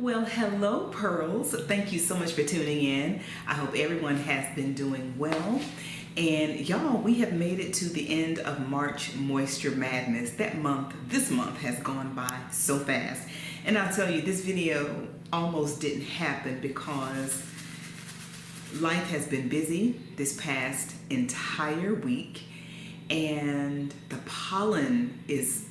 Well, hello, Pearls. Thank you so much for tuning in. I hope everyone has been doing well. And y'all, we have made it to the end of March Moisture Madness. This month has gone by so fast. And I'll tell you, this video almost didn't happen because life has been busy this past entire week. And the pollen is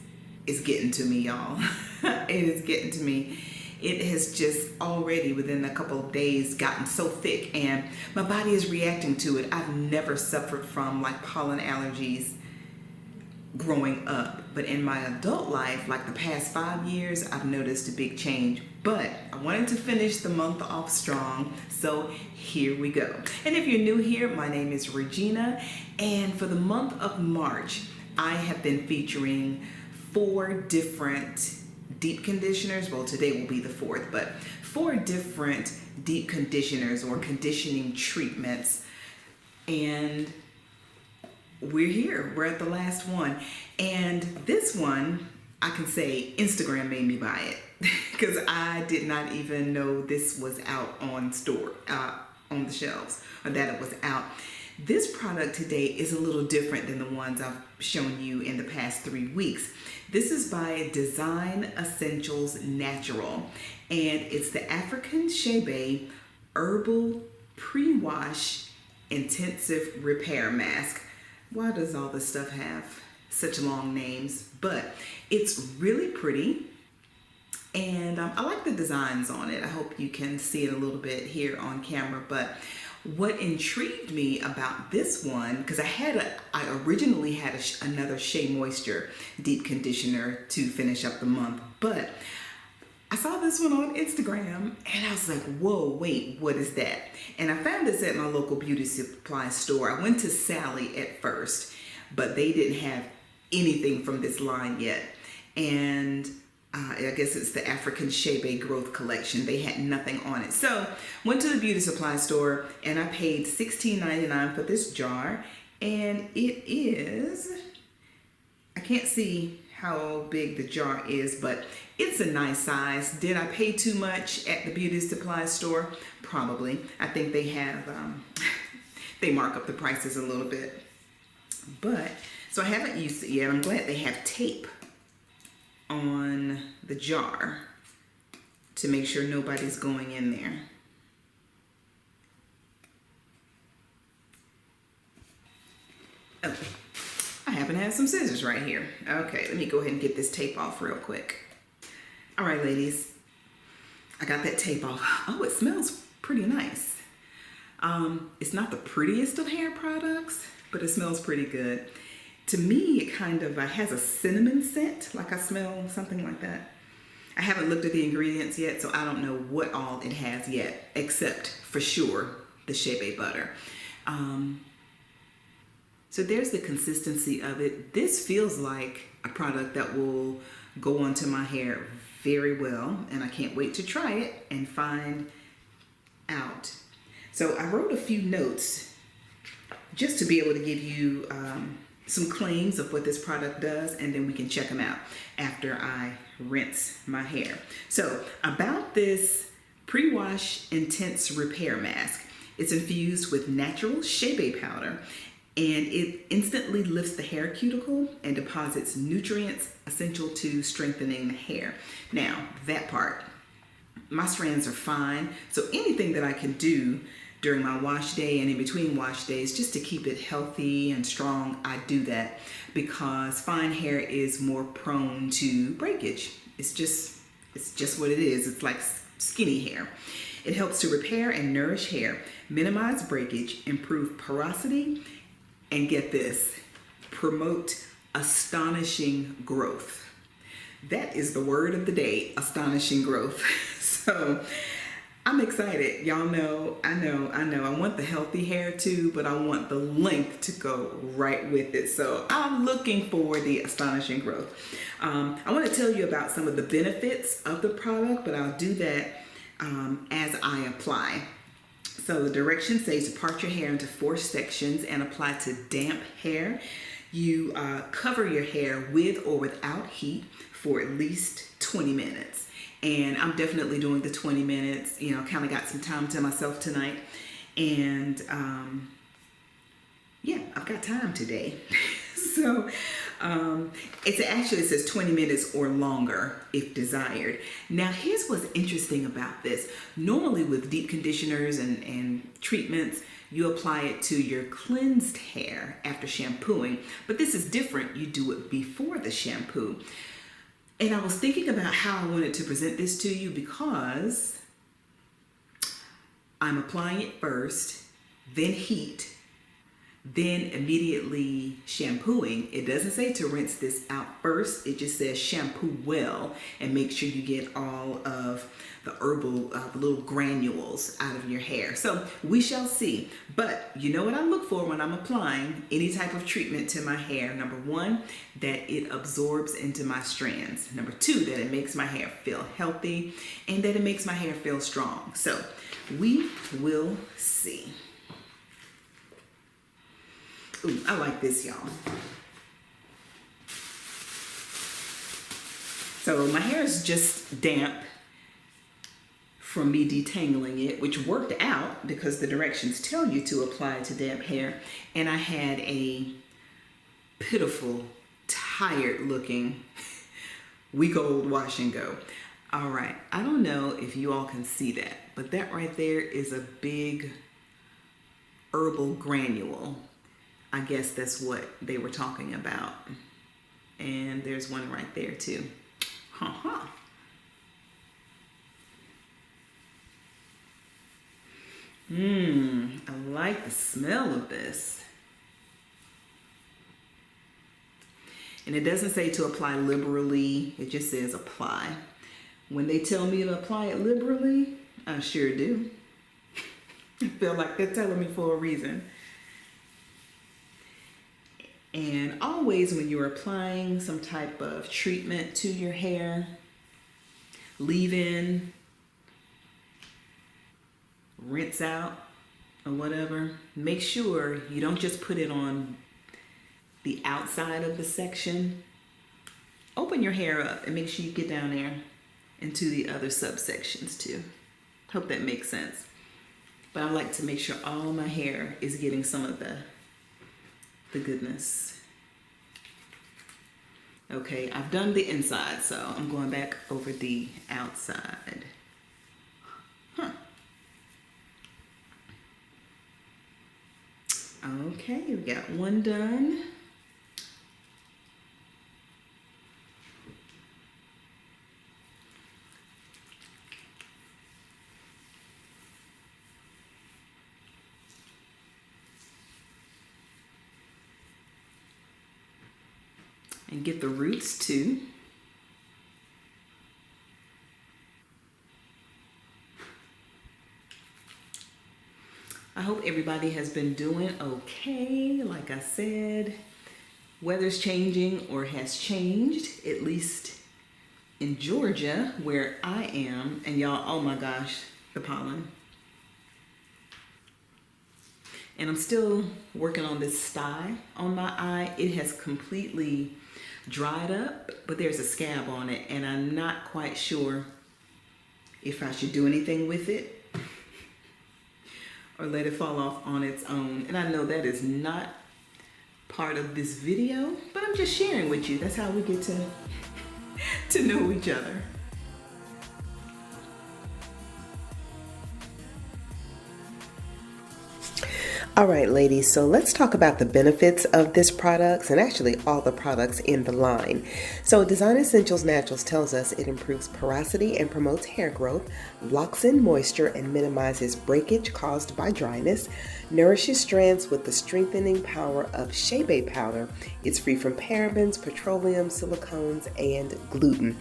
getting to me, y'all. It is getting to me. It has just already within a couple of days gotten so thick and my body is reacting to it. I've never suffered from like pollen allergies growing up, but in my adult life, like the past 5 years, I've noticed a big change. But I wanted to finish the month off strong, so here we go. And if you're new here, my name is Regina, and for the month of March, I have been featuring 4 different deep conditioners. Well, today will be the 4th, but 4 different deep conditioners or conditioning treatments. And we're here. We're at the last one. And this one, I can say Instagram made me buy it because I did not even know this was out on the shelves, or that it was out. This product today is a little different than the ones I've shown you in the past 3 weeks. This is by Design Essentials Natural, and it's the African Chebe Herbal Pre-Wash Intensive Repair Mask. Why does all this stuff have such long names? But it's really pretty, and I like the designs on it. I hope you can see it a little bit here on camera, but what intrigued me about this one, because I originally had another Shea Moisture deep conditioner to finish up the month, but I saw this one on Instagram and I was like, whoa, wait, what is that? And I found this at my local beauty supply store. I went to Sally at first, but they didn't have anything from this line yet. And I guess it's the African Chebe Growth Collection. They had nothing on it. So went to the beauty supply store and I paid $16.99 for this jar. And it is, I can't see how big the jar is, but it's a nice size. Did I pay too much at the beauty supply store? Probably. I think they have, they mark up the prices a little bit. But, so I haven't used it yet. I'm glad they have tape on the jar to make sure nobody's going in there. Okay. I happen to have some scissors right here. Okay, let me go ahead and get this tape off real quick. All right, ladies, I got that tape off. Oh, it smells pretty nice. It's not the prettiest of hair products, but it smells pretty good. To me, it kind of has a cinnamon scent, like I smell something like that. I haven't looked at the ingredients yet, so I don't know what all it has yet, except for sure the Chebe butter. So there's the consistency of it. This feels like a product that will go onto my hair very well, and I can't wait to try it and find out. So I wrote a few notes just to be able to give you some claims of what this product does, and then we can check them out after I rinse my hair. So about this pre-wash intense repair mask, it's infused with natural Chebe powder, and it instantly lifts the hair cuticle and deposits nutrients essential to strengthening the hair. Now, that part, my strands are fine, so anything that I can do during my wash day and in between wash days just to keep it healthy and strong, I do that because fine hair is more prone to breakage. It's just what it is. It's like skinny hair. It helps to repair and nourish hair, minimize breakage, improve porosity, and get this, promote astonishing growth. That is the word of the day, astonishing growth. So I'm excited. Y'all know, I know. I want the healthy hair too, but I want the length to go right with it. So I'm looking for the astonishing growth. I want to tell you about some of the benefits of the product, but I'll do that as I apply. So the directions say to part your hair into 4 sections and apply to damp hair. You cover your hair with or without heat for at least 20 minutes. And I'm definitely doing the 20 minutes, kind of got some time to myself tonight. And yeah, I've got time today. So it says 20 minutes or longer if desired. Now, here's what's interesting about this. Normally with deep conditioners and treatments, you apply it to your cleansed hair after shampooing, but this is different. You do it before the shampoo. And I was thinking about how I wanted to present this to you because I'm applying it first, then heat, then immediately shampooing. It doesn't say to rinse this out first. It just says shampoo well and make sure you get all of the herbal little granules out of your hair. So we shall see. But you know what I look for when I'm applying any type of treatment to my hair? Number one, that it absorbs into my strands. Number two, that it makes my hair feel healthy and that it makes my hair feel strong. So we will see. Ooh, I like this, y'all. So my hair is just damp from me detangling it, which worked out because the directions tell you to apply to damp hair. And I had a pitiful, tired looking week-old wash and go. All right, I don't know if you all can see that, but that right there is a big herbal granule. I guess that's what they were talking about. And there's one right there too. Ha. I like the smell of this. And it doesn't say to apply liberally. It just says apply. When they tell me to apply it liberally, I sure do. I feel like they're telling me for a reason. And always when you're applying some type of treatment to your hair, leave-in, rinse out, or whatever, make sure you don't just put it on the outside of the section. Open your hair up and make sure you get down there into the other subsections too. Hope that makes sense. But I like to make sure all my hair is getting some of the goodness. Okay, I've done the inside, so I'm going back over the outside. Okay, we got one done. And get the roots too. I hope everybody has been doing okay. Like I said, weather's changing or has changed, at least in Georgia where I am. And y'all, oh my gosh, the pollen. And I'm still working on this sty on my eye. It has completely dried up, but there's a scab on it, and I'm not quite sure if I should do anything with it or let it fall off on its own. And I know that is not part of this video, but I'm just sharing with you. That's how we get to know each other. All right, ladies, so let's talk about the benefits of this product and actually all the products in the line. So Design Essentials Naturals tells us it improves porosity and promotes hair growth, locks in moisture and minimizes breakage caused by dryness, nourishes strands with the strengthening power of Chebe powder. It's free from parabens, petroleum, silicones, and gluten.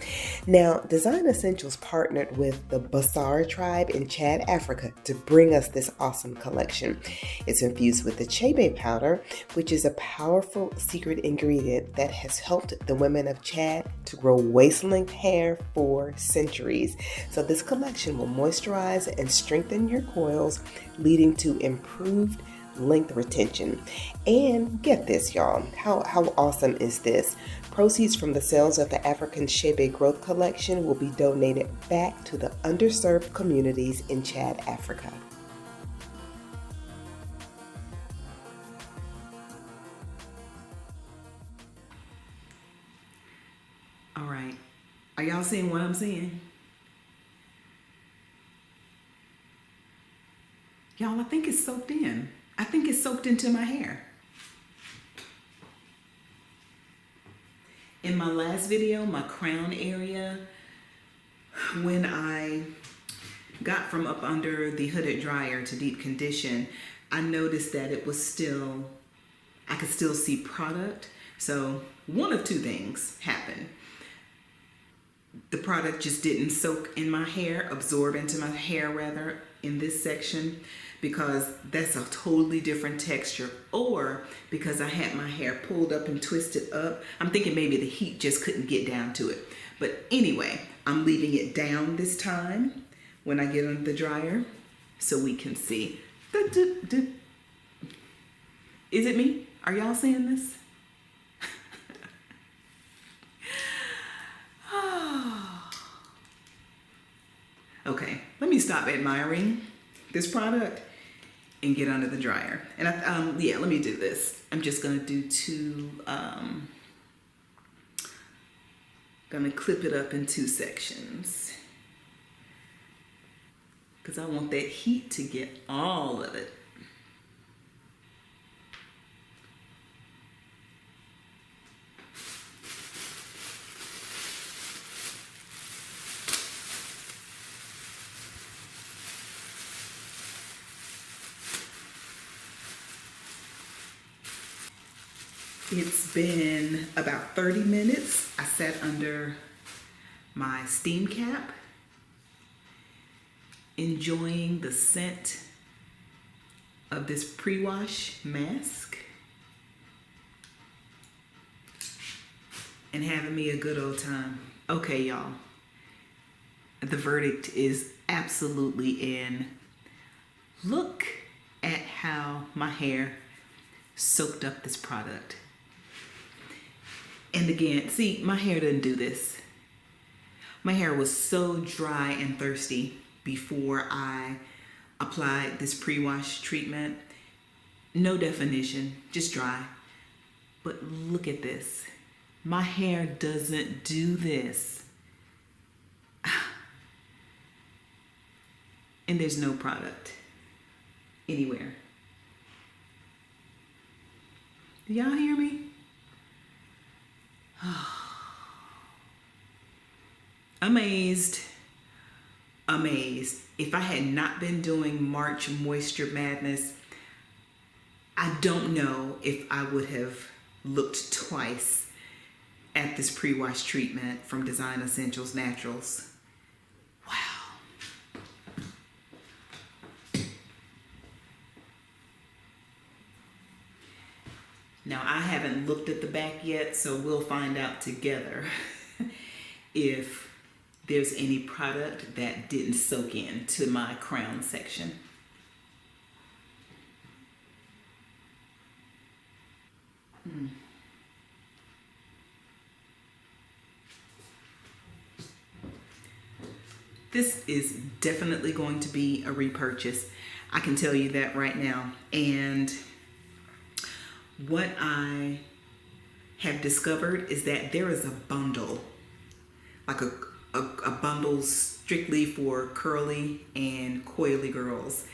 Now, Design Essentials partnered with the Basara tribe in Chad, Africa to bring us this awesome collection. It's infused with the Chebe powder, which is a powerful secret ingredient that has helped the women of Chad to grow waist-length hair for centuries. So this collection will moisturize and strengthen your coils, leading to improved length retention. And get this, y'all, how awesome is this? Proceeds from the sales of the African Chebe Growth Collection will be donated back to the underserved communities in Chad, Africa. All right. Are y'all seeing what I'm seeing? Y'all, I think it's soaked in. I think it's soaked into my hair. In my last video, my crown area, when I got from up under the hooded dryer to deep condition, I noticed that it was still, I could still see product. So one of two things happened. The product just didn't soak in my hair, absorb into my hair rather, in this section, because that's a totally different texture, or because I had my hair pulled up and twisted up. I'm thinking maybe the heat just couldn't get down to it. But anyway, I'm leaving it down this time when I get under the dryer so we can see. Is it me? Are y'all seeing this? Okay, let me stop admiring this product and get under the dryer. And yeah, let me do this. I'm just gonna do gonna clip it up in 2 sections because I want that heat to get all of it. It's been about 30 minutes. I sat under my steam cap, enjoying the scent of this pre-wash mask and having me a good old time. Okay, y'all, the verdict is absolutely in. Look at how my hair soaked up this product. And again, see, my hair didn't do this. My hair was so dry and thirsty before I applied this pre-wash treatment. No definition, just dry. But look at this. My hair doesn't do this. And there's no product anywhere. Do y'all hear me? Amazed. If I had not been doing March Moisture Madness, I don't know if I would have looked twice at this pre-wash treatment from Design Essentials Naturals. Wow. Now, I haven't looked at the back yet, so we'll find out together if there's any product that didn't soak in to my crown section. This is definitely going to be a repurchase. I can tell you that right now. And what I have discovered is that there is a bundle, like a bundle strictly for curly and coily girls.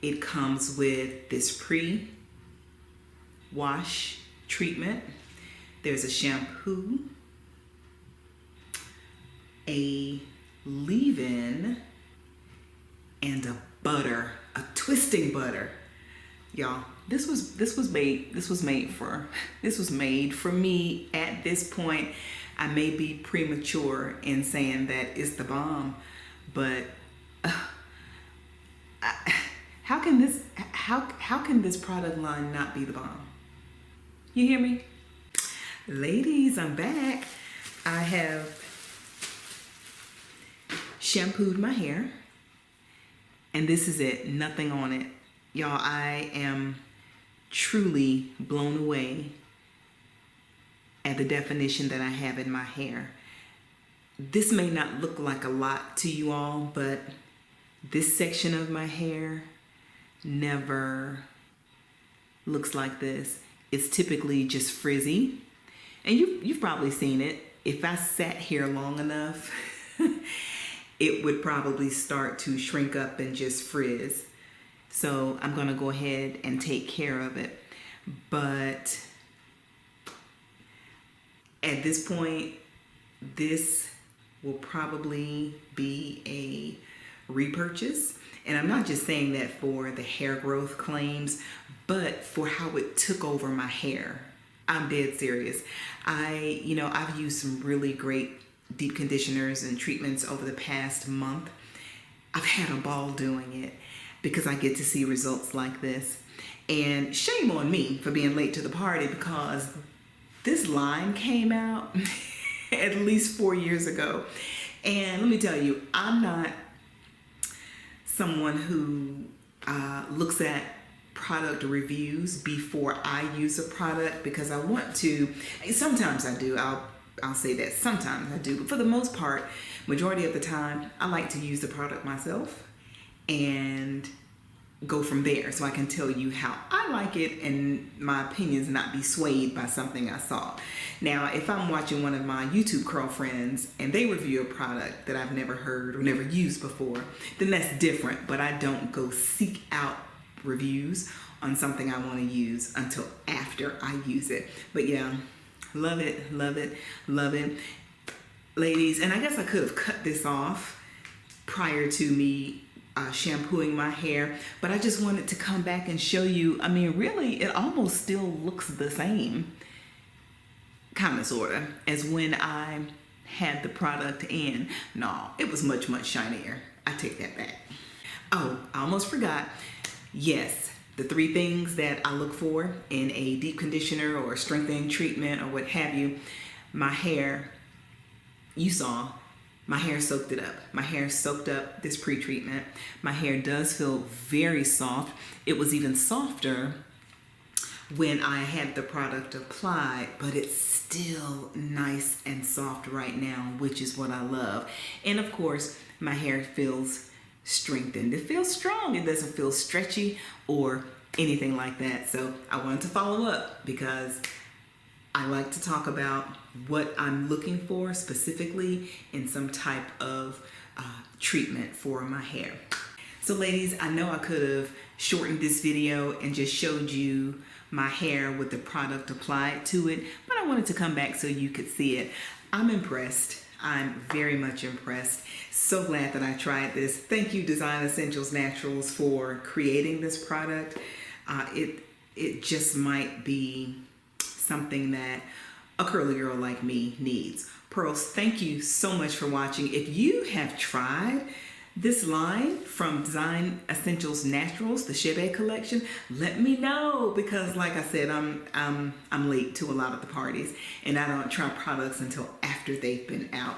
It comes with this pre-wash treatment. There's a shampoo, a leave-in, and a butter, a twisting butter. Y'all, this was made for me at this point. I may be premature in saying that it's the bomb, but how can this product line not be the bomb? You hear me? Ladies, I'm back. I have shampooed my hair, and this is it, nothing on it. Y'all, I am truly blown away at the definition that I have in my hair. This may not look like a lot to you all, but this section of my hair never looks like this. It's typically just frizzy, and you've probably seen it. If I sat here long enough, it would probably start to shrink up and just frizz. So I'm gonna go ahead and take care of it. But at this point, this will probably be a repurchase. And I'm not just saying that for the hair growth claims, but for how it took over my hair. I'm dead serious. I've used some really great deep conditioners and treatments over the past month. I've had a ball doing it because I get to see results like this. And shame on me for being late to the party, because this line came out at least 4 years ago. And let me tell you, I'm not someone who looks at product reviews before I use a product, because I want to. Sometimes I do. I'll say that sometimes I do, but for the most part, majority of the time, I like to use the product myself and go from there, so I can tell you how I like it and my opinions not be swayed by something I saw. Now, if I'm watching one of my YouTube girlfriends and they review a product that I've never heard or never used before, then that's different, but I don't go seek out reviews on something I want to use until after I use it. But yeah, love it, love it, love it. Ladies, and I guess I could have cut this off prior to me shampooing my hair, but I just wanted to come back and show you. I mean, really, it almost still looks the same, kind of, sort of, as when I had the product in. No, it was much, much shinier. I take that back. Oh, I almost forgot. Yes, the 3 things that I look for in a deep conditioner or a strengthening treatment or what have you. My hair, you saw, my hair soaked it up. My hair soaked up this pre-treatment. My hair does feel very soft. It was even softer when I had the product applied, but it's still nice and soft right now, which is what I love. And of course, my hair feels strengthened. It feels strong. It doesn't feel stretchy or anything like that. So I wanted to follow up because I like to talk about what I'm looking for specifically in some type of treatment for my hair. So ladies, I know I could have shortened this video and just showed you my hair with the product applied to it, but I wanted to come back so you could see it. I'm impressed. I'm very much impressed. So glad that I tried this. Thank you, Design Essentials Naturals, for creating this product. It just might be something that a curly girl like me needs. Pearls, thank you so much for watching. If you have tried this line from Design Essentials Naturals, the Chebe collection, let me know, because like I said, I'm late to a lot of the parties and I don't try products until after they've been out.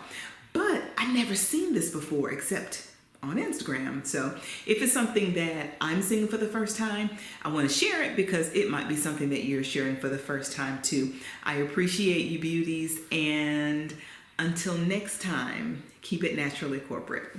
But I've never seen this before except on Instagram. So if it's something that I'm seeing for the first time, I want to share it because it might be something that you're sharing for the first time too. I appreciate you beauties, and until next time, keep it naturally corporate.